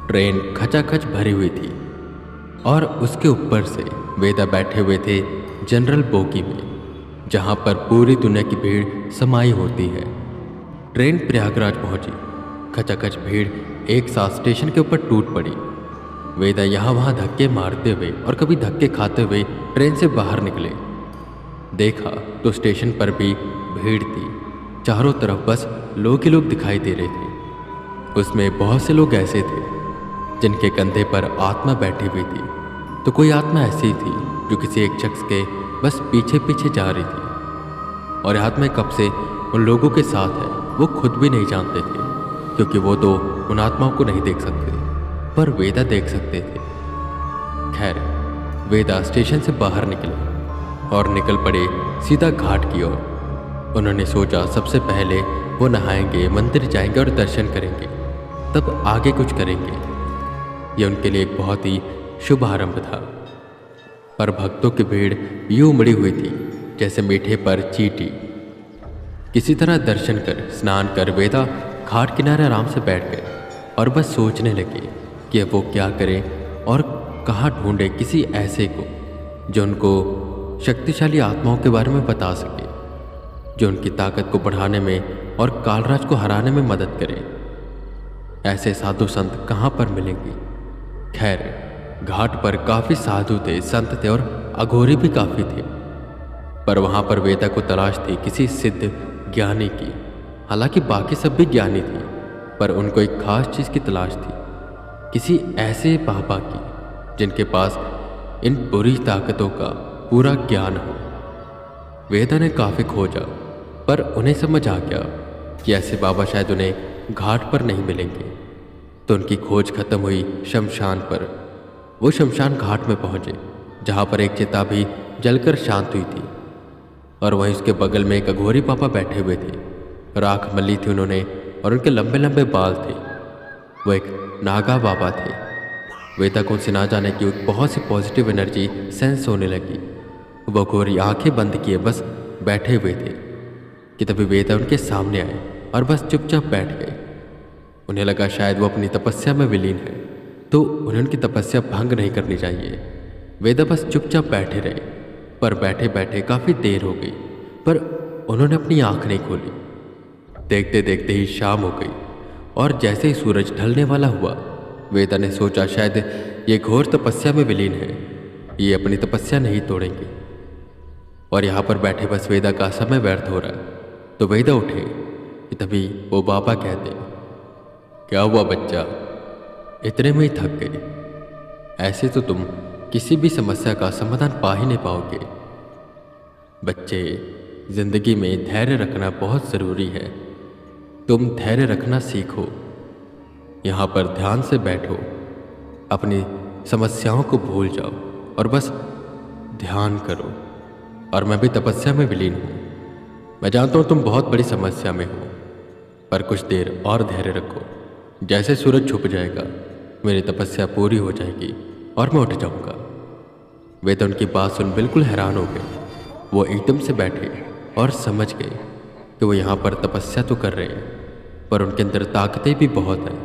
Train खचाखच भरी हुई थी और उसके ऊपर से वेदा बैठे हुए थे जनरल बोगी में, जहां पर पूरी दुनिया की भीड़ समाई होती है। ट्रेन प्रयागराज पहुंची। खचाखच भीड़ एक साथ स्टेशन के ऊपर टूट पड़ी। वेदा यहाँ वहाँ धक्के मारते हुए और कभी धक्के खाते हुए ट्रेन से बाहर निकले। देखा तो स्टेशन पर भी भीड़ थी। चारों तरफ बस लोग ही लोग दिखाई दे रहे थे। उसमें बहुत से लोग ऐसे थे जिनके कंधे पर आत्मा बैठी हुई थी, तो कोई आत्मा ऐसी थी जो किसी एक शख्स के बस पीछे पीछे जा रही थी। और आत्मा कब से उन लोगों के साथ है वो खुद भी नहीं जानते थे, क्योंकि वो तो उन आत्माओं को नहीं देख सकते, पर वेदा देख सकते थे। खैर, वेदा स्टेशन से बाहर निकले और निकल पड़े सीधा घाट की ओर। उन्होंने सोचा सबसे पहले वो नहाएंगे, मंदिर जाएंगे और दर्शन करेंगे, तब आगे कुछ करेंगे। ये उनके लिए एक बहुत ही शुभ आरंभ था। पर भक्तों की भीड़ यूं उमड़ी हुई थी जैसे मीठे पर चींटी। किसी तरह दर्शन कर, स्नान कर वेदा घाट किनारे आराम से बैठ गए और बस सोचने लगे कि वो क्या करें और कहाँ ढूंढे किसी ऐसे को जो उनको शक्तिशाली आत्माओं के बारे में बता सके, जो उनकी ताकत को बढ़ाने में और कालराज को हराने में मदद करे। ऐसे साधु संत कहाँ पर मिलेंगे? खैर, घाट पर काफी साधु थे, संत थे और अघोरी भी काफी थे, पर वहां पर वेदा को तलाश थी किसी सिद्ध ज्ञानी की। हालांकि बाकी सब भी ज्ञानी थे, पर उनको एक खास चीज की तलाश थी, किसी ऐसे बाबा की जिनके पास इन बुरी ताकतों का पूरा ज्ञान हो। वेदा ने काफी खोजा, पर उन्हें समझ आ गया कि ऐसे बाबा शायद उन्हें घाट पर नहीं मिलेंगे। तो उनकी खोज खत्म हुई शमशान पर। वो शमशान घाट में पहुंचे, जहां पर एक चिता भी जलकर शांत हुई थी, और वहीं उसके बगल में एक अघोरी पापा बैठे हुए थे। राख मली थी उन्होंने और उनके लंबे लंबे बाल थे। वो एक नागा बाबा थे। वेदा को उनसे ना जाने की बहुत सी पॉजिटिव एनर्जी सेंस होने लगी। वो अघोरी आंखें बंद किए बस बैठे हुए थे कि तभी वेदा उनके सामने आए और बस चुपचाप बैठ गए। उन्हें लगा शायद वो अपनी तपस्या में विलीन है, तो उन्हें उनकी तपस्या भंग नहीं करनी चाहिए। वेदा बस चुपचाप बैठे रहे, पर बैठे बैठे काफी देर हो गई, पर उन्होंने अपनी आंख नहीं खोली। देखते देखते ही शाम हो गई और जैसे ही सूरज ढलने वाला हुआ, वेदा ने सोचा शायद ये घोर तपस्या में विलीन है, ये अपनी तपस्या नहीं तोड़ेंगे और यहाँ पर बैठे बस वेदा का समय व्यर्थ हो रहा है। तो वेदा उठे कि तभी वो बाबा कहते, क्या हुआ बच्चा, इतने में ही थक गए? ऐसे तो तुम किसी भी समस्या का समाधान पा ही नहीं पाओगे। बच्चे, जिंदगी में धैर्य रखना बहुत ज़रूरी है। तुम धैर्य रखना सीखो। यहाँ पर ध्यान से बैठो, अपनी समस्याओं को भूल जाओ और बस ध्यान करो। और मैं भी तपस्या में विलीन हूँ। मैं जानता हूँ तुम बहुत बड़ी समस्या में हो, पर कुछ देर और धैर्य रखो। जैसे सूरज छुप जाएगा, मेरी तपस्या पूरी हो जाएगी और मैं उठ जाऊंगा। वे तो उनकी बात सुन बिल्कुल हैरान हो गए। वो एकदम से बैठे और समझ गए कि वो यहाँ पर तपस्या तो कर रहे हैं, पर उनके अंदर ताकतें भी बहुत हैं।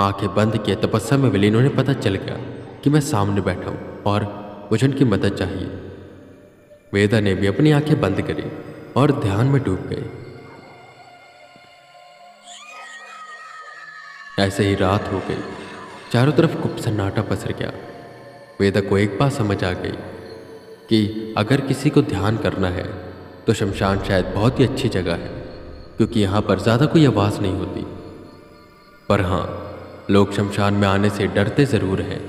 आंखें बंद किए तपस्या में विलीन, उन्हें पता चल गया कि मैं सामने बैठा हूँ और मुझे उनकी मदद चाहिए। वेदा ने भी अपनी आंखें बंद करी और ध्यान में डूब गए। ऐसे ही रात हो गई, चारों तरफ गुप्त सन्नाटा पसर गया। वेदा को एक बात समझ आ गई कि अगर किसी को ध्यान करना है तो शमशान शायद बहुत ही अच्छी जगह है, क्योंकि यहाँ पर ज़्यादा कोई आवाज़ नहीं होती। पर हाँ, लोग शमशान में आने से डरते ज़रूर हैं,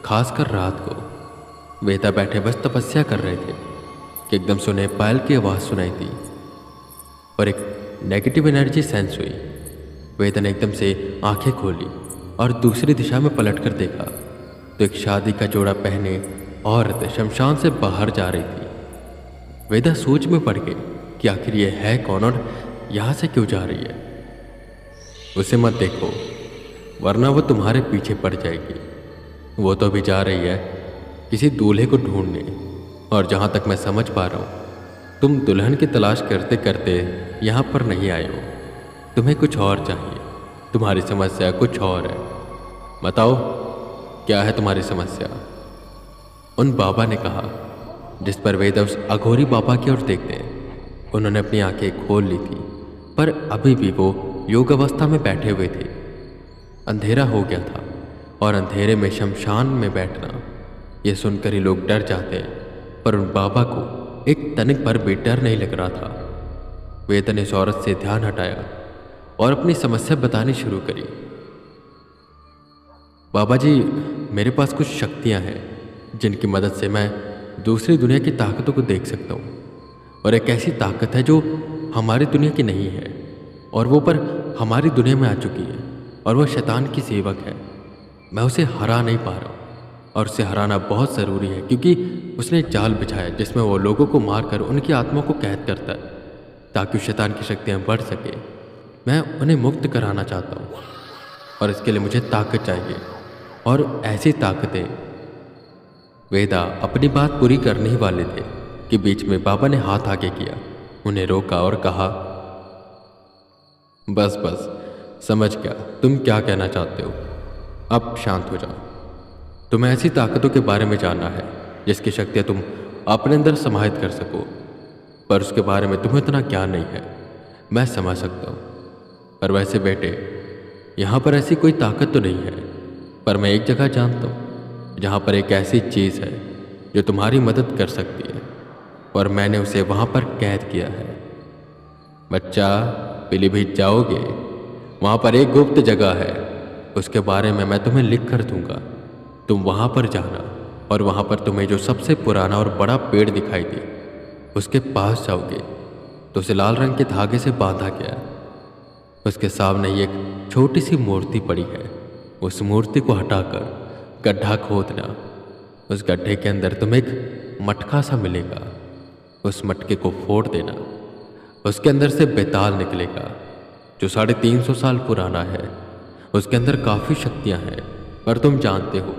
खासकर रात को। वेदा बैठे बस तपस्या कर रहे थे कि एकदम से उन्हें पायल की आवाज़ सुनाई दी और एक नेगेटिव एनर्जी सेंस हुई। वेदा ने एकदम से आंखें खोली और दूसरी दिशा में पलट कर देखा तो एक शादी का जोड़ा पहने औरत शमशान से बाहर जा रही थी। वेदा सोच में पड़ गई कि आखिर ये है कौन और यहाँ से क्यों जा रही है। उसे मत देखो, वरना वो तुम्हारे पीछे पड़ जाएगी। वो तो अभी जा रही है किसी दूल्हे को ढूंढने, और जहाँ तक मैं समझ पा रहा हूँ तुम दुल्हन की तलाश करते करते यहाँ पर नहीं आए हो। तुम्हें कुछ और चाहिए, तुम्हारी समस्या कुछ और है। बताओ, क्या है तुम्हारी समस्या? उन बाबा ने कहा, जिस पर वेदा उस अघोरी बाबा की ओर देखते हैं। उन्होंने अपनी आंखें खोल ली थी, पर अभी भी वो योग अवस्था में बैठे हुए थे। अंधेरा हो गया था और अंधेरे में शमशान में बैठना, यह सुनकर ही लोग डर जाते हैं, पर उन बाबा को एक तनिक पर भी डर नहीं लग रहा था। वेदा ने उस औरत से ध्यान हटाया और अपनी समस्या बतानी शुरू करी। बाबा जी, मेरे पास कुछ शक्तियां हैं जिनकी मदद से मैं दूसरी दुनिया की ताकतों को देख सकता हूँ। और एक ऐसी ताकत है जो हमारी दुनिया की नहीं है, और वो पर हमारी दुनिया में आ चुकी है, और वह शैतान की सेवक है। मैं उसे हरा नहीं पा रहा, और उसे हराना बहुत ज़रूरी है, क्योंकि उसने एक जाल बिछाया जिसमें वो लोगों को मारकर उनकी आत्मा को कैद करता है, ताकि उस शैतान की शक्तियाँ बढ़ सके। मैं उन्हें मुक्त कराना चाहता हूँ, और इसके लिए मुझे ताकत चाहिए, और ऐसी ताकतें। वेदा अपनी बात पूरी करने ही वाले थे कि बीच में बाबा ने हाथ आगे किया, उन्हें रोका और कहा, बस बस, समझ गया तुम क्या कहना चाहते हो। अब शांत हो जाओ। तुम्हें ऐसी ताकतों के बारे में जानना है जिसकी शक्तियाँ तुम अपने अंदर समाहित कर सको, पर उसके बारे में तुम्हें इतना ज्ञान नहीं है। मैं समझ सकता हूँ, पर वैसे बेटे, यहाँ पर ऐसी कोई ताकत तो नहीं है, पर मैं एक जगह जानता हूँ जहाँ पर एक ऐसी चीज़ है जो तुम्हारी मदद कर सकती है, और मैंने उसे वहाँ पर कैद किया है। बच्चा, पीलीभीत जाओगे? वहाँ पर एक गुप्त जगह है, उसके बारे में मैं तुम्हें लिख कर दूंगा। तुम वहाँ पर जाना, और वहाँ पर तुम्हें जो सबसे पुराना और बड़ा पेड़ दिखाई दे, उसके पास जाओगे तो उसे लाल रंग के धागे से बांधा गया है। उसके सामने ही एक छोटी सी मूर्ति पड़ी है। उस मूर्ति को हटाकर गड्ढा खोदना। उस गड्ढे के अंदर तुम्हें एक मटका सा मिलेगा। उस मटके को फोड़ देना। उसके अंदर से बेताल निकलेगा जो 350 साल पुराना है। उसके अंदर काफ़ी शक्तियां हैं, पर तुम जानते हो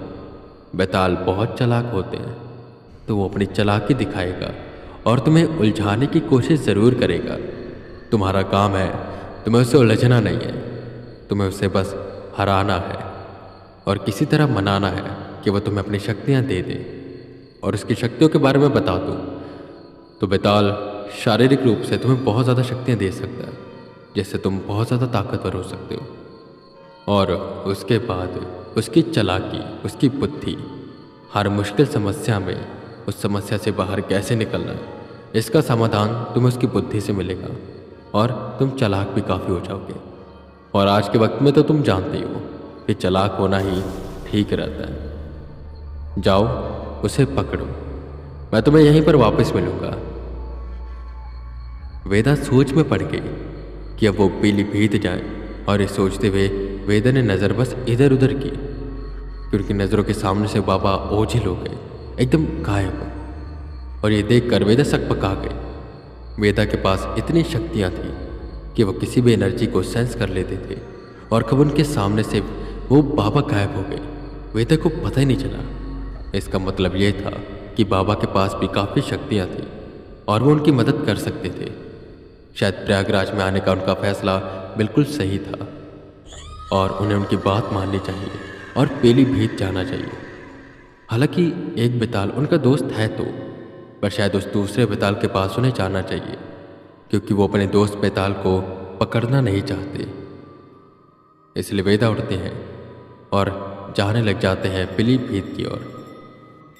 बेताल बहुत चालाक होते हैं, तो वो अपनी चालाकी दिखाएगा और तुम्हें उलझाने की कोशिश ज़रूर करेगा। तुम्हारा काम है, तुम्हें उसे उलझना नहीं है, तुम्हें उसे बस हराना है और किसी तरह मनाना है कि वह तुम्हें अपनी शक्तियाँ दे दे। और उसकी शक्तियों के बारे में बता दूँ तो बेताल शारीरिक रूप से तुम्हें बहुत ज़्यादा शक्तियाँ दे सकता है, जिससे तुम बहुत ज़्यादा ताकतवर हो सकते हो। और उसके बाद उसकी चालाकी, उसकी बुद्धि, हर मुश्किल समस्या में उस समस्या से बाहर कैसे निकलना है, इसका समाधान तुम्हें उसकी बुद्धि से मिलेगा, और तुम चालाक भी काफ़ी हो जाओगे। और आज के वक्त में तो तुम जानते ही हो कि चालाक होना ही ठीक रहता है। जाओ, उसे पकड़ो, मैं तुम्हें यहीं पर वापस मिलूंगा। वेदा सोच में पड़ गई कि अब वो पीलीभीत जाए, और ये सोचते हुए वेदा ने नज़र बस इधर उधर की, क्योंकि नज़रों के सामने से बाबा ओझिल हो गए, एकदम गायब। और ये देखकर वेदा सकपका गई। वेदा के पास इतनी शक्तियाँ थी कि वो किसी भी एनर्जी को सेंस कर लेते थे, और कब उनके सामने से वो बाबा गायब हो गए, वेदा को पता ही नहीं चला। इसका मतलब ये था कि बाबा के पास भी काफ़ी शक्तियाँ थी और वो उनकी मदद कर सकते थे। शायद प्रयागराज में आने का उनका फैसला बिल्कुल सही था, और उन्हें उनकी बात माननी चाहिए और पीलीभीत जाना चाहिए। हालांकि एक बेताल उनका दोस्त है तो, पर शायद उस दूसरे बेताल के पास उन्हें जाना चाहिए, क्योंकि वो अपने दोस्त बेताल को पकड़ना नहीं चाहते। इसलिए वेदा उठते हैं और जाने लग जाते हैं पीलीभीत की ओर।